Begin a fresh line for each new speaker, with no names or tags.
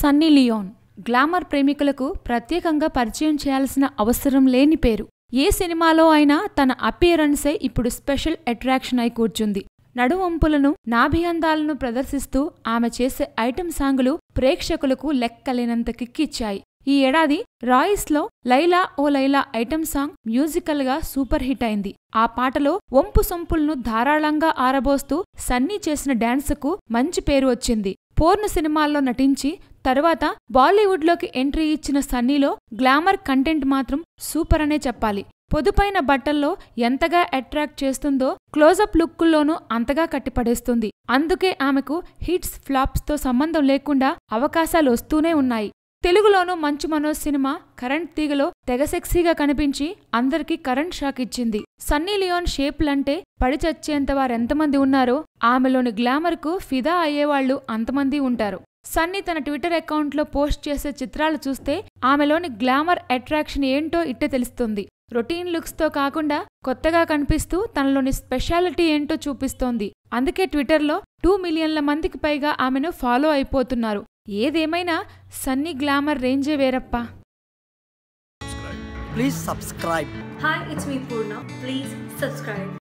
Sunny Leone glamour ప్రేమికులకు ప్రత్యేకంగా పరిచయం చేయాల్సిన అవసరం లేని పేరు. ఏ సినిమాలో అయినా తన అపియరెన్సే ఇప్పుడు స్పెషల్ అట్రాక్షన్ అయి కూర్చుంది. నడువంపులను నాభి అందాలను ప్రదర్శిస్తూ ఆమె చేసే ఐటెం సాంగులు ప్రేక్షకులకు లెక్కలేనంత కిక్కిచ్చాయి. ఈ ఏడాది రాయిస్లో లైలా ఓ లైలా ఐటెం సాంగ్ మ్యూజికల్ గా సూపర్ హిట్ అయింది. ఆ పాటలో వంపు సొంపులను ధారాళంగా ఆరబోస్తూ సన్నీ చేసిన డాన్సుకు మంచి పేరు వచ్చింది. పోర్న్ సినిమాల్లో నటించి తరువాత బాలీవుడ్లోకి ఎంట్రీ ఇచ్చిన సన్నీలో గ్లామర్ కంటెంట్ మాత్రం సూపర్ అనే చెప్పాలి. పొదుపైన బట్టల్లో ఎంతగా అట్రాక్ట్ చేస్తుందో క్లోజప్ లుక్కుల్లోనూ అంతగా కట్టిపడేస్తుంది. అందుకే ఆమెకు హిట్స్ ఫ్లాప్స్తో సంబంధం లేకుండా అవకాశాలు వస్తూనే ఉన్నాయి. తెలుగులోనూ మంచు మనోజ్ సినిమా కరెంట్ తీగలో తెగ సెక్సీగా కనిపించి అందరికీ కరెంట్ షాక్ ఇచ్చింది. సన్నీ లియోన్ షేప్లంటే పడి చచ్చేంత వారెంతమంది ఉన్నారో ఆమెలోని గ్లామర్కు ఫిదా అయ్యేవాళ్లు అంతమంది ఉంటారు. సన్నీ తన ట్విట్టర్ అకౌంట్లో పోస్ట్ చేసే చిత్రాలు చూస్తే ఆమెలోని గ్లామర్ అట్రాక్షన్ ఏంటో ఇట్టే తెలుస్తుంది. రొటీన్ లుక్స్తో కాకుండా కొత్తగా కనిపిస్తూ తనలోని స్పెషాలిటీ ఏంటో చూపిస్తోంది. అందుకే ట్విట్టర్లో 2 మిలియన్ల మందికి పైగా ఆమెను ఫాలో అయిపోతున్నారు. ఏదేమైనా సన్నీ గ్లామర్ రేంజే వేరప్పా.
Please subscribe.
Hi, it's me Purna. Please subscribe.